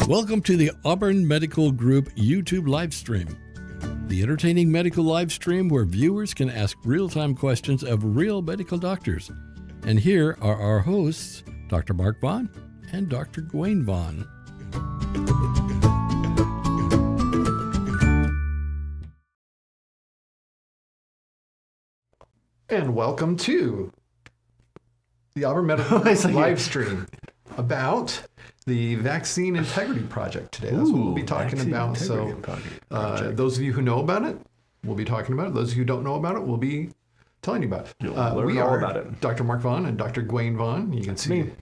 Welcome to the Auburn Medical Group YouTube live stream, the entertaining medical live stream where viewers can ask real-time questions of real medical doctors. And here are our hosts, Dr. Mark Vaughn and Dr. Gawain Vaughn. And welcome to the Auburn Medical live stream about the Vaccine Integrity Project today. That's what we'll be talking about. So those of you who know about it, we'll be talking about it. Those of you who don't know about it, we'll be telling you about it. We are about it. Dr. Mark Vaughn and Dr. Gawain Vaughn. You can see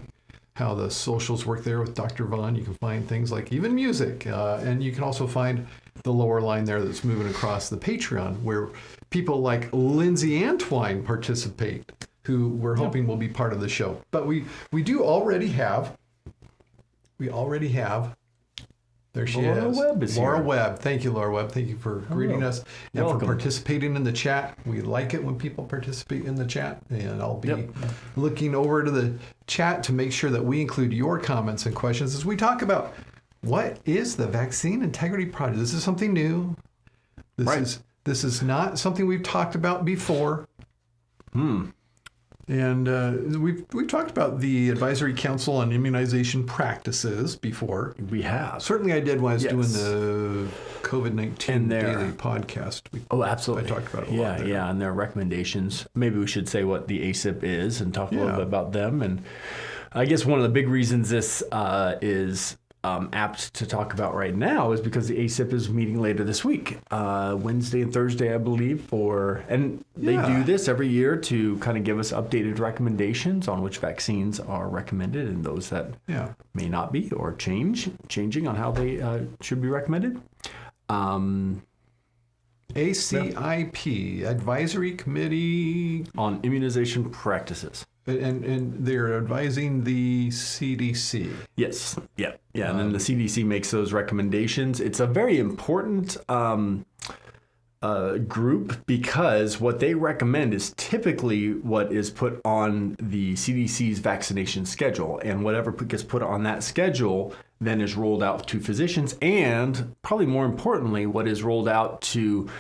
how the socials work there with Dr. Vaughn. You can find things like even music. And you can also find the lower line there that's moving across the Patreon, where people like Lindsay Antwine participate, who we're hoping will be part of the show. But we already have, there she Laura is. Webb is Laura here. Webb. Thank you, Laura Webb. Thank you for greeting us and for participating in the chat. We like it when people participate in the chat, and I'll be looking over to the chat to make sure that we include your comments and questions as we talk about what is the Vaccine Integrity Project. This is something new. This is not something we've talked about before. And we've talked about the Advisory Council on Immunization Practices before. We have. Certainly I did when I was doing the COVID-19 daily podcast. Absolutely. I talked about it a lot there. Yeah, and their recommendations. Maybe we should say what the ACIP is and talk a little bit about them. And I guess one of the big reasons this is apt to talk about right now is because the ACIP is meeting later this week, Wednesday and Thursday, I believe, they do this every year to kind of give us updated recommendations on which vaccines are recommended and those that may not be, or changing on how they should be recommended. ACIP, Advisory Committee on Immunization Practices. And they're advising the CDC. Yes. Yeah. And then the CDC makes those recommendations. It's a very important group because what they recommend is typically what is put on the CDC's vaccination schedule. And whatever gets put on that schedule then is rolled out to physicians, and probably more importantly, what is rolled out to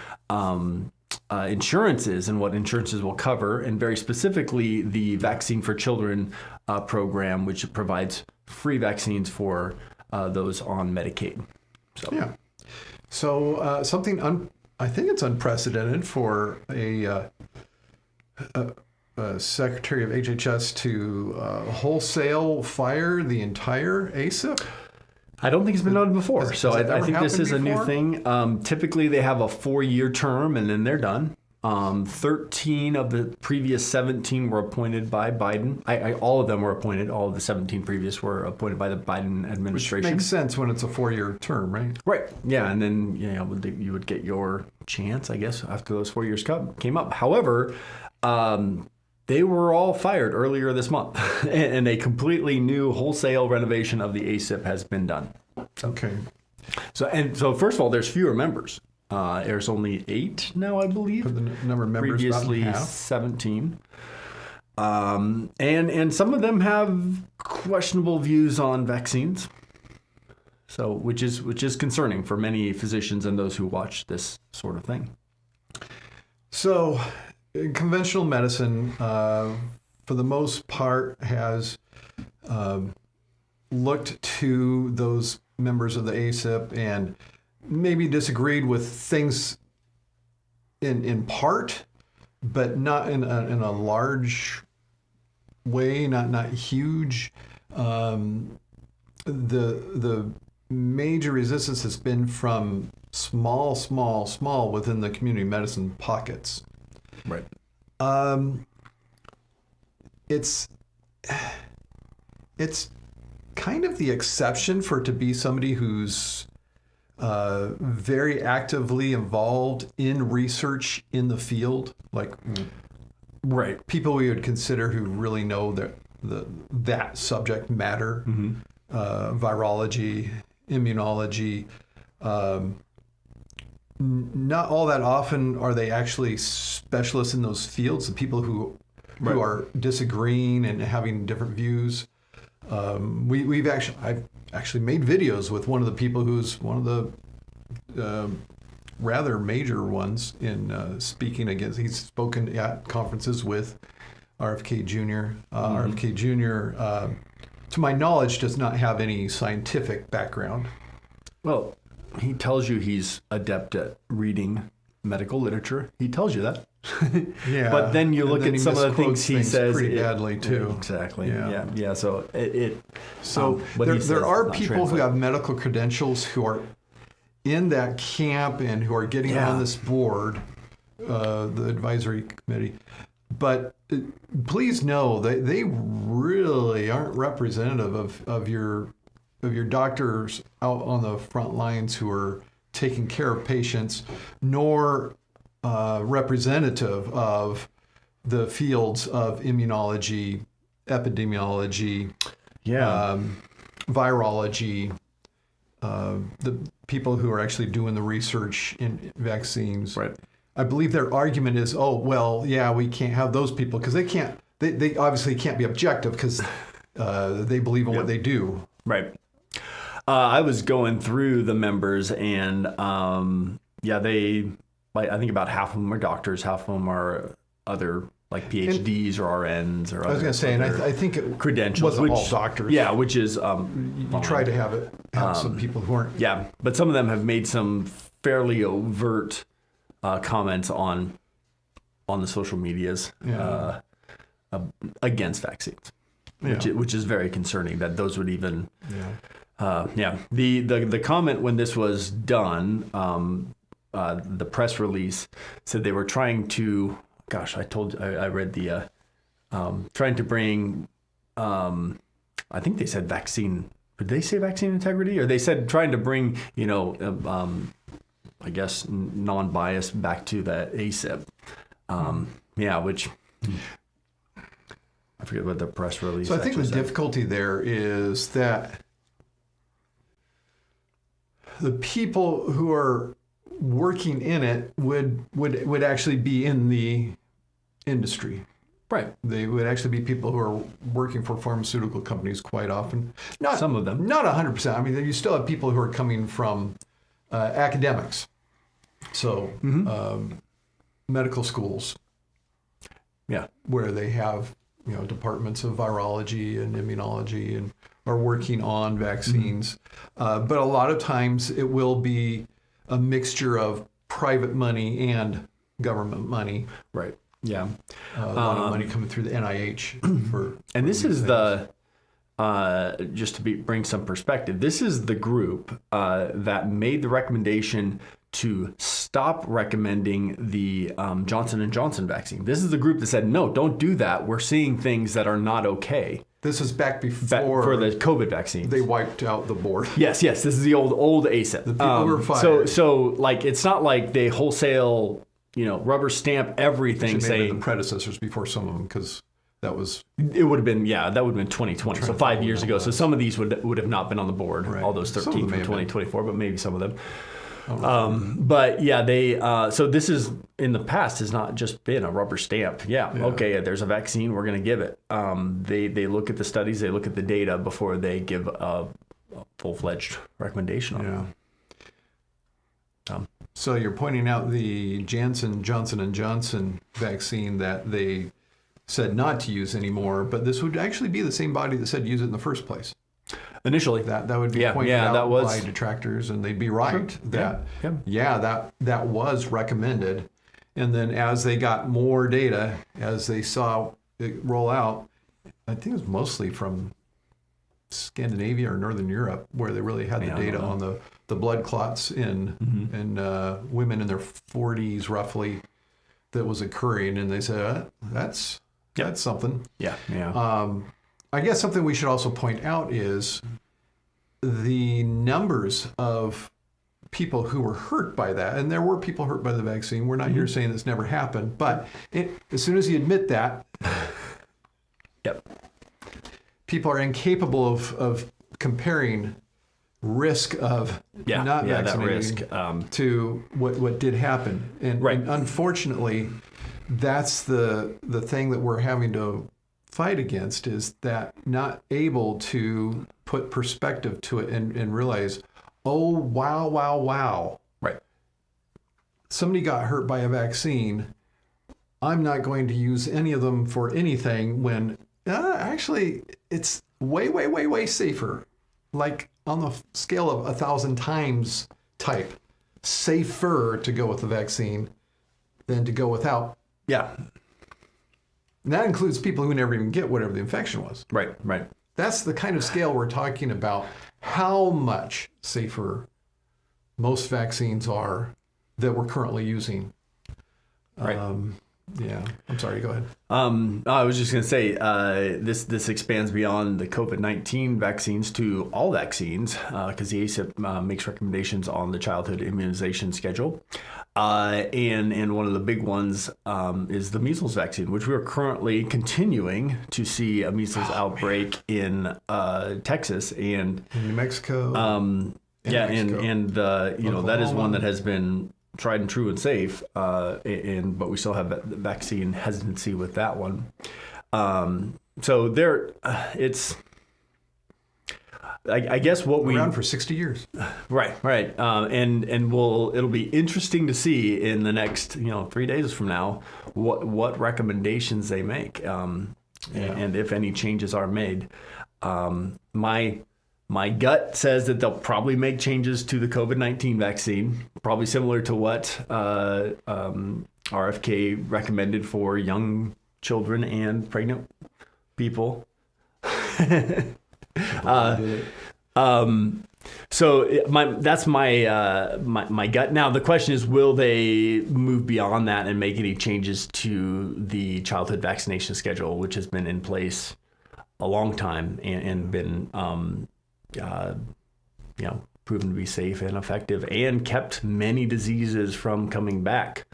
insurances and what insurances will cover, and very specifically the Vaccine for Children program, which provides free vaccines for those on Medicaid. So something I think it's unprecedented for a Secretary of HHS to wholesale fire the entire ACIP. I don't think it's been done before. I think this is a new thing. Typically, they have a 4-year term, and then they're done. 13 of the previous 17 were appointed by Biden. All of them were appointed. All of the 17 previous were appointed by the Biden administration. Which makes sense when it's a 4-year term, right? Right. Yeah, and then you would get your chance, I guess, after those 4 years came up. However, they were all fired earlier this month, and a completely new wholesale renovation of the ACIP has been done. Okay. So first of all, there's fewer members. There's only 8 now, I believe. The number of members previously about half. 17. And some of them have questionable views on vaccines. So which is concerning for many physicians and those who watch this sort of thing. So conventional medicine, for the most part, has looked to those members of the ACIP and maybe disagreed with things in part, but not in a large way, not huge. The major resistance has been from small within the community medicine pockets. Right. It's kind of the exception for it to be somebody who's very actively involved in research in the field, like people we would consider who really know that subject matter, virology, immunology. Not all that often are they actually specialists in those fields. The people who are disagreeing and having different views I've actually made videos with one of the people who's one of the rather major ones in speaking against. He's spoken at conferences with RFK Jr. RFK Jr., to my knowledge, does not have any scientific background. Well, he tells you he's adept at reading medical literature. He tells you that. Yeah. But then you look at some of the things he says pretty badly too. Exactly. Yeah. Yeah. So there are people who have medical credentials who are in that camp and who are getting on this board, the advisory committee. But please know that they really aren't representative of your doctors out on the front lines who are taking care of patients, nor representative of the fields of immunology, epidemiology, virology, the people who are actually doing the research in vaccines. Right. I believe their argument is, we can't have those people because they can't. They obviously can't be objective because they believe in what they do. Right. I was going through the members, and I think about half of them are doctors, half of them are other like PhDs or RNs or. I was going to say, and I think it credentials, wasn't all doctors. Yeah, which is you try to have some people who aren't. Yeah, but some of them have made some fairly overt comments on the social medias against vaccines, which is very concerning that those would even. The comment when this was done, the press release said they were trying to. Gosh, I read the trying to bring. I think they said vaccine. Did they say vaccine integrity, or they said trying to bring I guess non-biased back to the ACIP. Which I forget what the press release. So I think the difficulty there is that the people who are working in it would actually be in the industry. Right. They would actually be people who are working for pharmaceutical companies quite often. Not some of them. Not 100%. I mean, you still have people who are coming from academics. So medical schools. Yeah. Where they have, departments of virology and immunology and are working on vaccines. But a lot of times it will be a mixture of private money and government money. Right. Yeah. A lot of money coming through the NIH for. And this is just to bring some perspective, this is the group that made the recommendation to stop recommending the Johnson & Johnson vaccine. This is the group that said, no, don't do that. We're seeing things that are not okay. This is back before for the COVID vaccines. They wiped out the board. Yes. This is the old ACIP. The people were fired. So it's not like they wholesale, rubber stamp everything saying the predecessors before some of them, because that was. It would have been 2020. So 5 years ago. So some of these would have not been on the board. Right. All those 13 from 2024, but maybe some of them. But they. So this is in the past has not just been a rubber stamp. Okay, there's a vaccine, we're going to give it. They look at the studies, they look at the data before they give a full-fledged recommendation on it. So you're pointing out the Johnson & Johnson vaccine that they said not to use anymore, but this would actually be the same body that said use it in the first place. Initially, that would be pointed out by detractors, and they'd be right that was recommended. And then as they got more data, as they saw it roll out, I think it was mostly from Scandinavia or Northern Europe, where they really had the data on the blood clots in women in their 40s roughly that was occurring, and they said that's something. I guess something we should also point out is the numbers of people who were hurt by that. And there were people hurt by the vaccine. We're not here saying this never happened, but as soon as you admit that, people are incapable of comparing risk of not vaccinating to what did happen. And unfortunately, that's the thing that we're having to fight against is that not able to put perspective to it and realize, oh, wow. Right. Somebody got hurt by a vaccine. I'm not going to use any of them for anything when actually it's way safer. Like on the scale of 1,000 times type, safer to go with the vaccine than to go without. Yeah. And that includes people who never even get whatever the infection was. Right. That's the kind of scale we're talking about, how much safer most vaccines are that we're currently using. Right. Yeah, I'm sorry, go ahead. I was just going to say, this expands beyond the COVID-19 vaccines to all vaccines, because the ACIP makes recommendations on the childhood immunization schedule. And one of the big ones is the measles vaccine, which we are currently continuing to see a measles outbreak in Texas and in New Mexico. That is one that has been tried and true and safe, but we still have vaccine hesitancy with that one. So there, it's. I guess what we around for 60 years. Right. And it'll be interesting to see in the next 3 days from now what recommendations they make, and if any changes are made. My gut says that they'll probably make changes to the COVID-19 vaccine, probably similar to what RFK recommended for young children and pregnant people. That's my gut. Now the question is, will they move beyond that and make any changes to the childhood vaccination schedule, which has been in place a long time and been proven to be safe and effective and kept many diseases from coming back.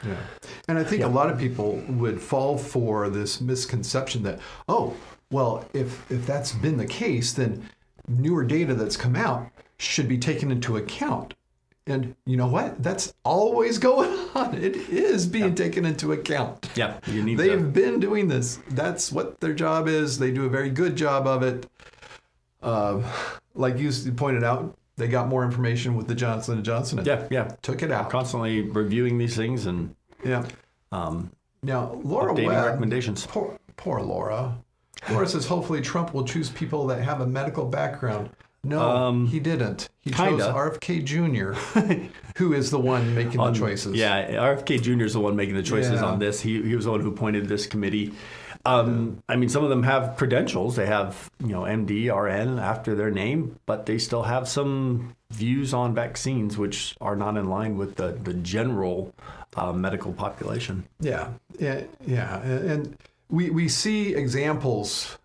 Yeah. And I think a lot of people would fall for this misconception that, oh, well, if that's been the case, then newer data that's come out should be taken into account. And you know what? That's always going on. It is being taken into account. Yeah, They've been doing this. That's what their job is. They do a very good job of it. Like you pointed out, they got more information with the Johnson & Johnson and took it out. Constantly reviewing these things and now Laura updating Webb, recommendations. Poor Laura. Laura says hopefully Trump will choose people that have a medical background. No, he didn't. He chose RFK Jr., who is the one making the choices. Yeah, RFK Jr. is the one making the choices on this. He was the one who appointed this committee. I mean, some of them have credentials. They have, MD, RN after their name, but they still have some views on vaccines, which are not in line with the general medical population. Yeah. And we see examples.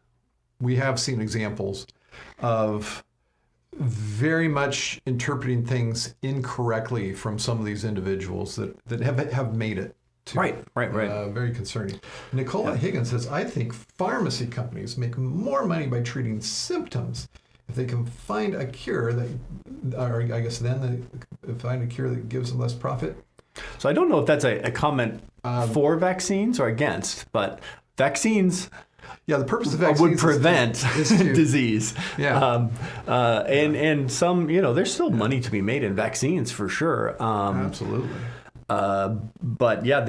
We have seen examples of very much interpreting things incorrectly from some of these individuals that have made it. Right. Very concerning. Nicola Higgins says, I think pharmacy companies make more money by treating symptoms if they can find a cure find a cure that gives them less profit. So I don't know if that's a comment for vaccines or against, but vaccines. Yeah, the purpose of vaccines would prevent disease. Yeah. And some, there's still money to be made in vaccines for sure. Absolutely. But yeah,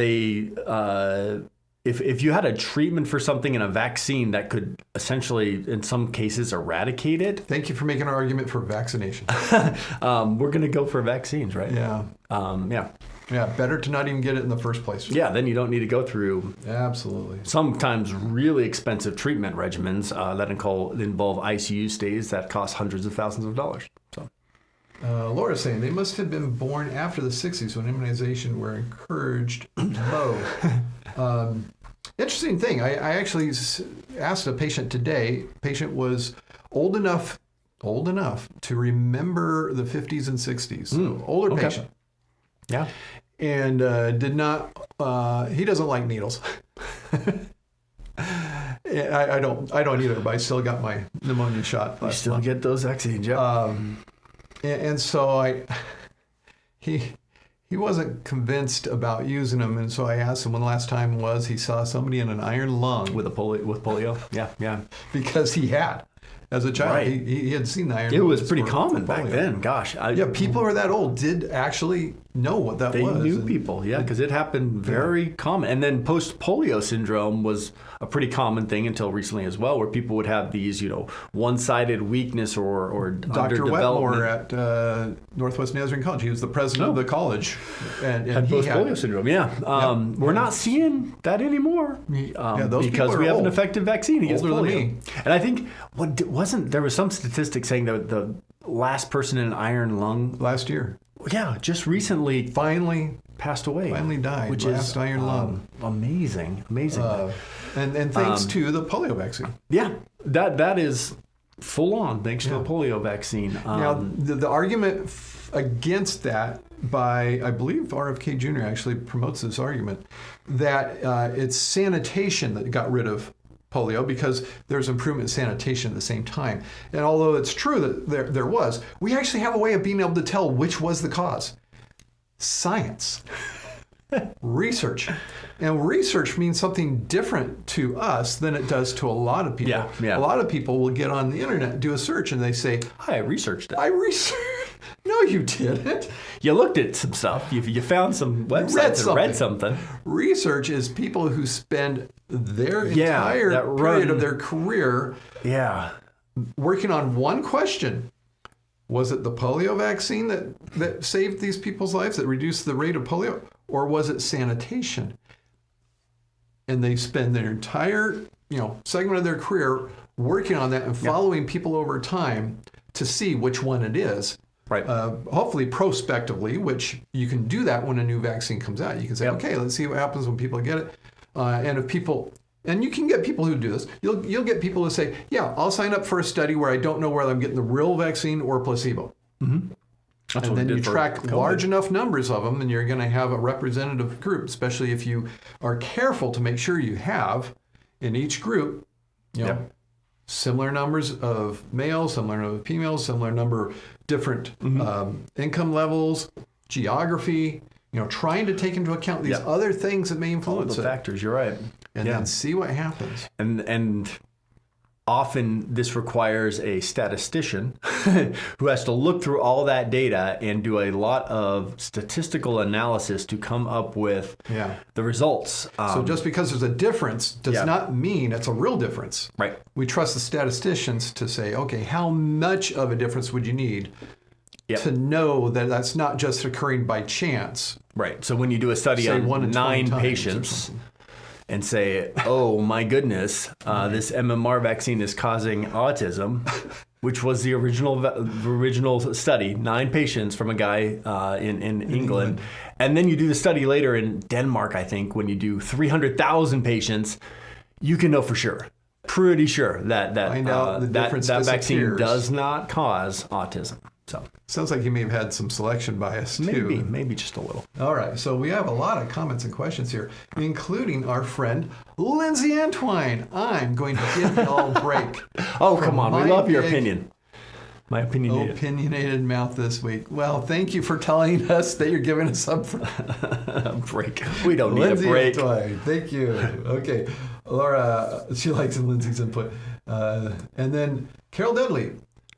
if you had a treatment for something in a vaccine that could essentially, in some cases, eradicate it. Thank you for making an argument for vaccination. We're going to go for vaccines, right? Yeah. Yeah, better to not even get it in the first place. Yeah, then you don't need to go through absolutely sometimes really expensive treatment regimens that involve ICU stays that cost hundreds of thousands of dollars. So. Laura's saying they must have been born after the 60s when immunization were encouraged low. Interesting thing. I actually asked a patient today. Patient was old enough to remember the 50s and 60s. So older patient. Yeah. And did not. He doesn't like needles. I don't either. But I still got my pneumonia shot. You still get those vaccines, yeah. And so he he wasn't convinced about using them, and so I asked him when the last time was he saw somebody in an iron lung with polio. Yeah. Because he had. As a child, Right. he had seen the iron. It was pretty common back then. Gosh. People who are that old did actually know what that was. They knew people, because it happened very common. And then post-polio syndrome was a pretty common thing until recently as well, where people would have these, one-sided weakness or Dr. Wetmore at Northwest Nazarene College, he was the president of the college. And had post-polio syndrome, We're not seeing that anymore because we have an effective vaccine against polio. Older than me. And I think, there was some statistic saying that the last person in an iron lung last year. Yeah, just recently finally passed away. Finally died. Which last is iron lung. Amazing. And thanks to the polio vaccine. Yeah, that is full on thanks to the polio vaccine. Now, the argument against that by, I believe RFK Jr. actually promotes this argument, that it's sanitation that got rid of polio because there's improvement in sanitation at the same time. And although it's true that there was, we actually have a way of being able to tell which was the cause. Science. Research. And research means something different to us than it does to a lot of people. Yeah. A lot of people will get on the internet, do a search, and they say, I researched it. No, you didn't. You looked at some stuff. You found some websites and read something. Research is people who spend their entire period of their career working on one question. Was it the polio vaccine that saved these people's lives, that reduced the rate of polio? Or was it sanitation? And they spend their entire segment of their career working on that and following people over time to see which one it is. Right. Hopefully prospectively, which you can do that when a new vaccine comes out. You can say, okay, let's see what happens when people get it. And you can get people who do this. You'll get people who say, I'll sign up for a study where I don't know whether I'm getting the real vaccine or placebo. Mm-hmm. And then you track large enough numbers of them, and you're going to have a representative group, especially if you are careful to make sure you have in each group, similar numbers of males, similar number of females, similar number of different income levels, geography, trying to take into account these other things that may influence the factors, you're right. And then see what happens. And often this requires a statistician who has to look through all that data and do a lot of statistical analysis to come up with the results. So just because there's a difference does not mean it's a real difference. Right. We trust the statisticians to say, okay, how much of a difference would you need to know that that's not just occurring by chance? Right. So when you do a study on 9 patients and say, oh my goodness, this MMR vaccine is causing autism, which was the original study, 9 patients from a guy in England. And then you do the study later in Denmark, I think, when you do 300,000 patients, you can know for sure, pretty sure that vaccine does not cause autism. So sounds like you may have had some selection bias too. Maybe just a little. All right, so we have a lot of comments and questions here, including our friend Lindsay Antwine. I'm going to give you all a break. Oh, come on, we love your opinion. My opinionated mouth this week. Well, thank you for telling us that you're giving us a break. We don't need Lindsay a break. Antwine, thank you. Okay, Laura, she likes Lindsay's input, and then Carol Dudley.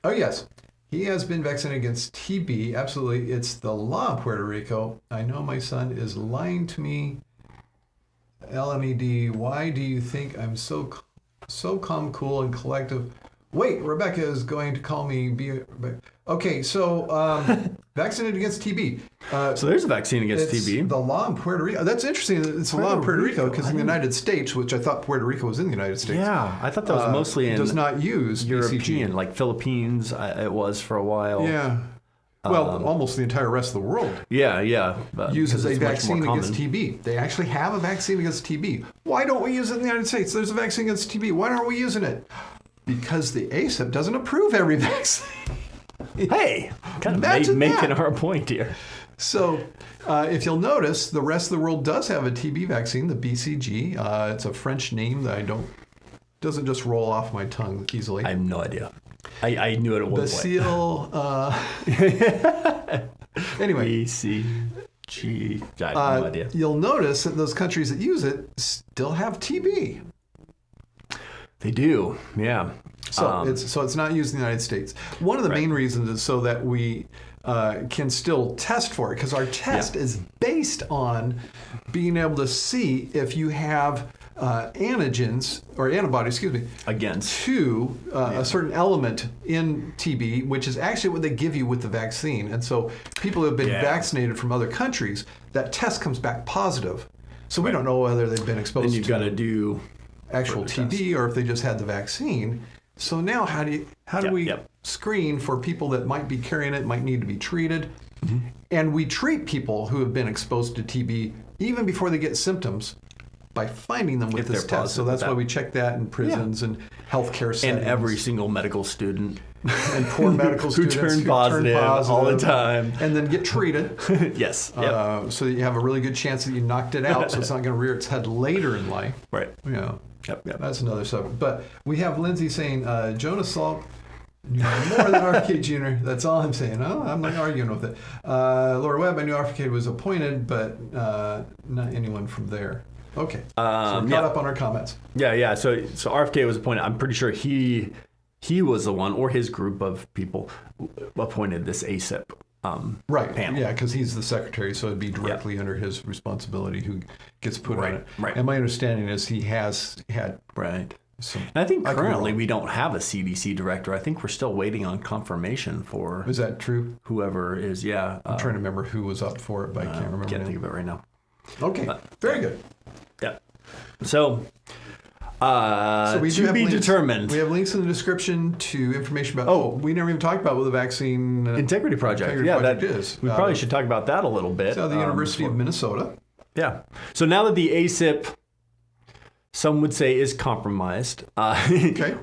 Oh yes. He has been vaccinated against TB. Absolutely. It's the law in Puerto Rico. I know my son is lying to me. LMED, why do you think I'm so calm, cool, and collective? Wait, Rebecca is going to call me. Okay, so vaccinated against TB. So there's a vaccine against TB. The law in Puerto Rico. That's interesting. It's a law in Puerto Rico because in the United States, which I thought Puerto Rico was in the United States. Yeah, I thought that was mostly in. Does not use European, BCG. like Philippines. It was for a while. Yeah. Well, almost the entire rest of the world. Yeah. Uses a vaccine against TB. They actually have a vaccine against TB. Why don't we use it in the United States? There's a vaccine against TB. Why aren't we using it? Because the ACIP doesn't approve every vaccine. Hey, kind of making our point here. So if you'll notice, the rest of the world does have a TB vaccine, the BCG. It's a French name that doesn't just roll off my tongue easily. I have no idea. I knew it at one point. Anyway. Gee, I have no idea. You'll notice that those countries that use it still have TB. They do, yeah. So it's not used in the United States. One of the main reasons is so that we can still test for it, because our test is based on being able to see if you have antigens or antibodies, against to a certain element in TB, which is actually what they give you with the vaccine. And so people who have been vaccinated from other countries, that test comes back positive. So we don't know whether they've been exposed then you've got to do actual TB or if they just had the vaccine. So now how do we screen for people that might be carrying it, might need to be treated? Mm-hmm. And we treat people who have been exposed to TB even before they get symptoms by finding them with this test. So that's why we check that in prisons and healthcare settings. And every single medical student. And poor medical students who turn positive all the time. And then get treated. Yes. So that you have a really good chance that you knocked it out, so it's not going to rear its head later in life. Right. Yeah. Yep. That's another subject. But we have Lindsay saying, Jonas Salk, more than RFK Jr. That's all I'm saying. Oh, I'm not arguing with it. Laura Webb, I knew RFK was appointed, but not anyone from there. Okay. So we're caught up on our comments. Yeah. So RFK was appointed. I'm pretty sure he was the one, or his group of people, appointed this ACIP panel. Yeah, because he's the secretary, so it'd be directly under his responsibility who gets put on it. Right. And my understanding is he has had some. And I think currently we don't have a CDC director. I think we're still waiting on confirmation for. Is that true? Whoever is, yeah. I'm trying to remember who was up for it, but I can't remember. Can't think of it right now. Okay, very good. Yeah. So we do to have be links. determined. We have links in the description to information about. We never even talked about what the vaccine integrity project. Project is. We probably should talk about that a little bit. So the University of Minnesota. Yeah. So now that the ACIP, some would say, is compromised,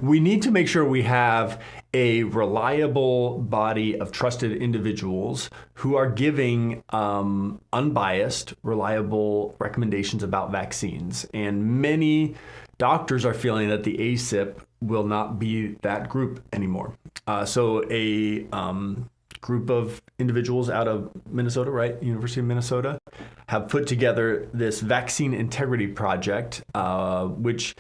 we need to make sure we have a reliable body of trusted individuals who are giving unbiased, reliable recommendations about vaccines. And many doctors are feeling that the ACIP will not be that group anymore. So a group of individuals out of Minnesota, University of Minnesota, have put together this vaccine integrity project, which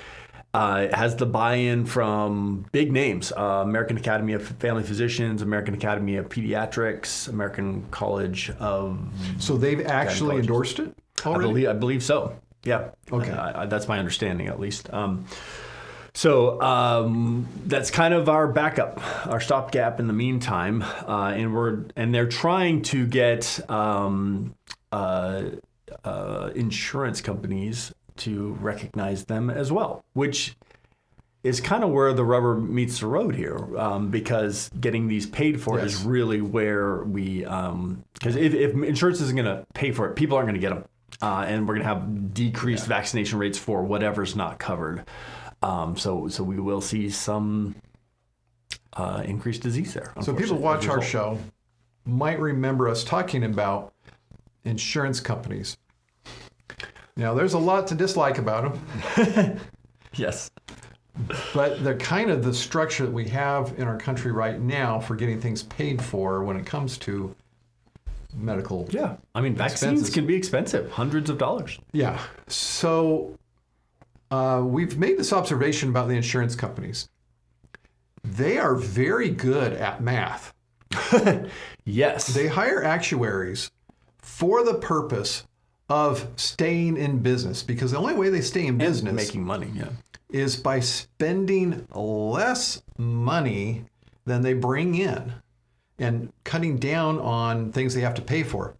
has the buy-in from big names, American Academy of Family Physicians, American Academy of Pediatrics, American College of... So they've actually endorsed it already? I believe so. Yeah. Okay. That's my understanding, at least. So that's kind of our backup, our stopgap in the meantime, and they're trying to get insurance companies to recognize them as well, which is kind of where the rubber meets the road here, because getting these paid for is really where we, because if insurance isn't going to pay for it, people aren't going to get them, and we're going to have decreased vaccination rates for whatever's not covered. So we will see some increased disease there. So people watch our show might remember us talking about insurance companies. Now, there's a lot to dislike about them. Yes. But they're kind of the structure that we have in our country right now for getting things paid for when it comes to medical vaccines can be expensive, hundreds of dollars. Yeah. So we've made this observation about the insurance companies. They are very good at math. Yes. They hire actuaries for the purpose of staying in business, because the only way they stay in business, making money, is by spending less money than they bring in and cutting down on things they have to pay for.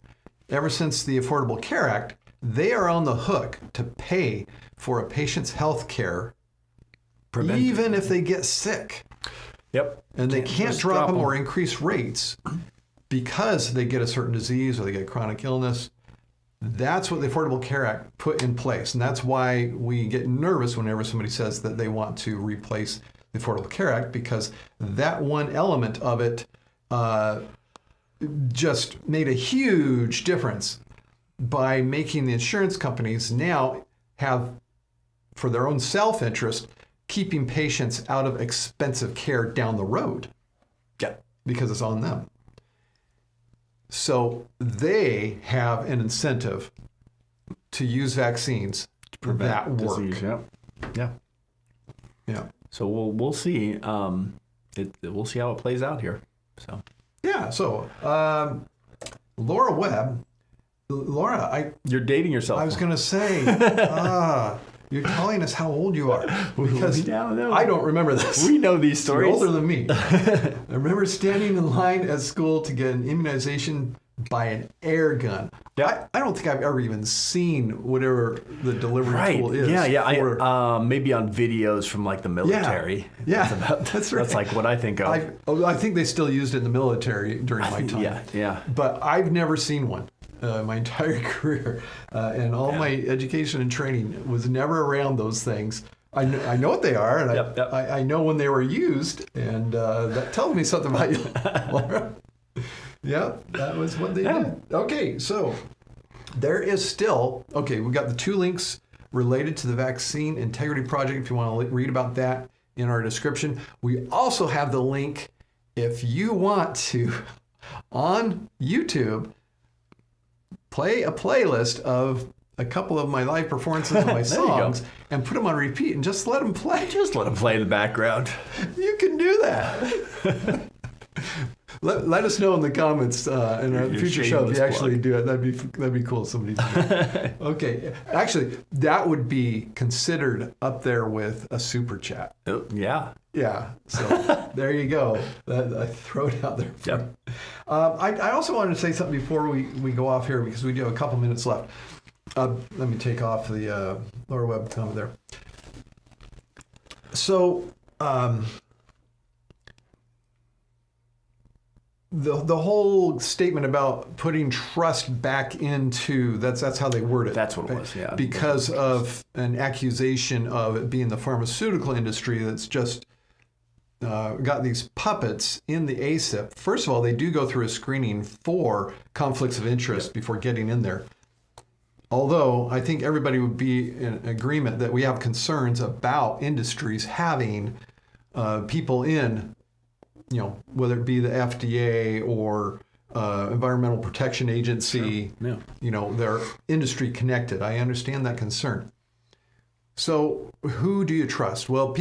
Ever since the Affordable Care Act, they are on the hook to pay for a patient's health care, even if they get sick. Yep. And they can't drop them or increase rates because they get a certain disease or they get chronic illness. That's what the Affordable Care Act put in place. And that's why we get nervous whenever somebody says that they want to replace the Affordable Care Act, because that one element of it just made a huge difference by making the insurance companies now have, for their own self-interest, keeping patients out of expensive care down the road. Yeah. Because it's on them. So they have an incentive to use vaccines to prevent that work. Disease. Yeah. So we'll see. We'll see how it plays out here. So yeah. So Laura Webb. Laura, you're dating yourself. I was going to say, you're telling us how old you are because I don't remember this. We know these stories. You're older than me. I remember standing in line at school to get an immunization by an air gun. Yep. I don't think I've ever even seen whatever the delivery tool is. Yeah. Maybe on videos from like the military. Yeah, that's right. That's like what I think of. I think they still used it in the military during my time. Yeah. But I've never seen one. My entire career and all my education and training was never around those things. I know what they are, and I know when they were used, and that tells me something about you, Laura. Yeah, that was what they did. Okay, so there is still, we've got the 2 links related to the Vaccine Integrity Project if you want to read about that in our description. We also have the link if you want to, on YouTube, play a playlist of a couple of my live performances of my songs and put them on repeat and just let them play. Just let them play in the background. You can do that. Let us know in the comments in a future show if you actually do it. That'd be cool. Somebody do it. Okay. Actually, that would be considered up there with a super chat. Oh, yeah. Yeah. So there you go. I throw it out there. Yep. I also wanted to say something before we go off here because we do have a couple minutes left. Let me take off the Laura Webb comment there. So the whole statement about putting trust back into that's how they word it. That's what it was. Yeah. Because of an accusation of it being the pharmaceutical industry that's just got these puppets in the ACIP. First of all, they do go through a screening for conflicts of interest before getting in there. Although I think everybody would be in agreement that we have concerns about industries having people in, whether it be the FDA or Environmental Protection Agency, they're industry connected. I understand that concern. So who do you trust? Well,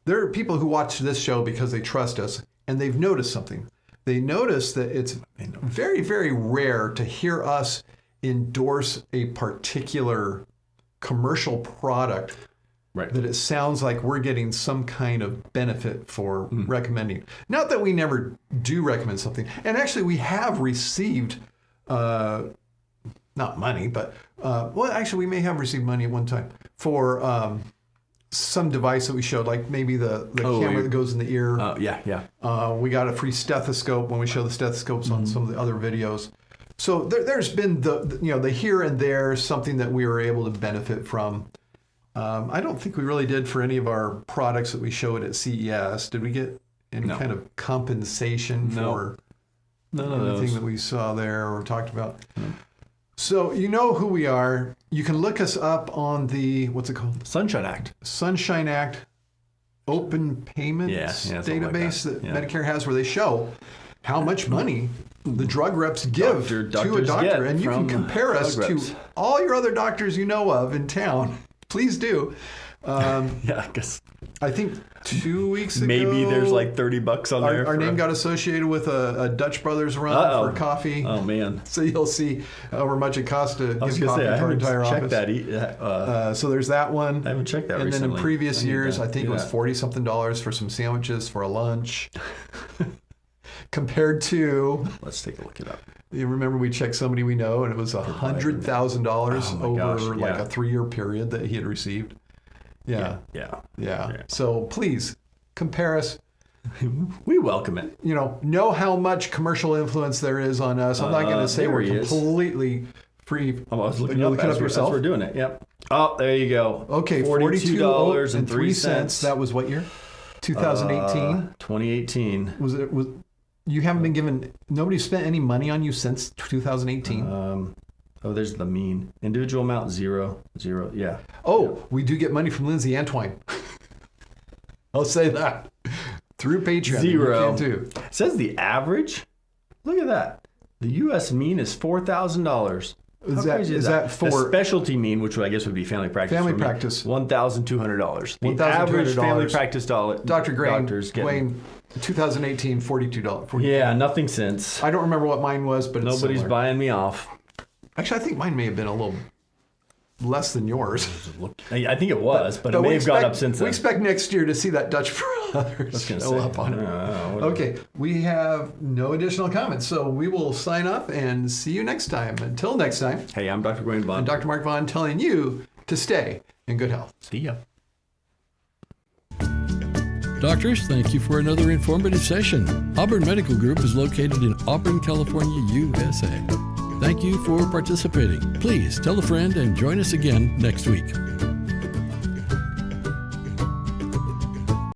there are people who watch this show because they trust us, and they've noticed something. They notice that it's very, very rare to hear us endorse a particular commercial product that it sounds like we're getting some kind of benefit for recommending. Not that we never do recommend something. And actually, we have received, not money, but, we may have received money at one time for some device that we showed, like maybe the camera that goes in the ear. We got a free stethoscope when we show the stethoscopes on some of the other videos. So there's been the here and there, something that we were able to benefit from. I don't think we really did for any of our products that we showed at CES. Did we get any kind of compensation for anything that we saw there or talked about? No. So you know who we are. You can look us up on the, what's it called? Sunshine Act. Sunshine Act open payments database that Medicare has, where they show how much money the drug reps give to a doctor. And you can compare us to all your other doctors you know of in town. Please do. I guess. I think 2 weeks ago. Maybe there's like $30 on there. Our name got associated with a Dutch Brothers run for coffee. Oh, man. So you'll see however much it costs to give coffee to our entire office. So there's that one. I haven't checked that recently. And then in previous years, I think it was $40-something for some sandwiches for a lunch. Compared to... Let's take a look it up. You remember we checked somebody we know, and it was $100,000 over like a 3-year period that he had received. Yeah. So please compare us. We welcome it. Know how much commercial influence there is on us. I'm not going to say we're completely free. I was looking up yourself. We're doing it. Yep. Oh, there you go. Okay, $42.03. That was what year? 2018. 2018. Was you haven't been given? Nobody spent any money on you since 2018. There's the mean individual amount 0. Yeah. We do get money from Lindsay Antwine. I'll say that through Patreon. 0. Too. It says the average. Look at that. The U.S. mean is $4,000. Is that for the specialty mean, which I guess would be family practice? Family practice. $1,200. The average family practice Dr. doctors get. Wayne, 2018, $42. Yeah, nothing since. I don't remember what mine was, but it's Nobody's similar. buying me off. Actually, I think mine may have been a little less than yours. I think it was, but it may have gone up since then. We expect next year to see that Dutch Brothers show up on it. Okay, we have no additional comments, so we will sign up and see you next time. Until next time. Hey, I'm Dr. Wayne Vaughn. And Dr. Mark Vaughn telling you to stay in good health. See ya. Doctors, thank you for another informative session. Auburn Medical Group is located in Auburn, California, USA. Thank you for participating. Please tell a friend and join us again next week.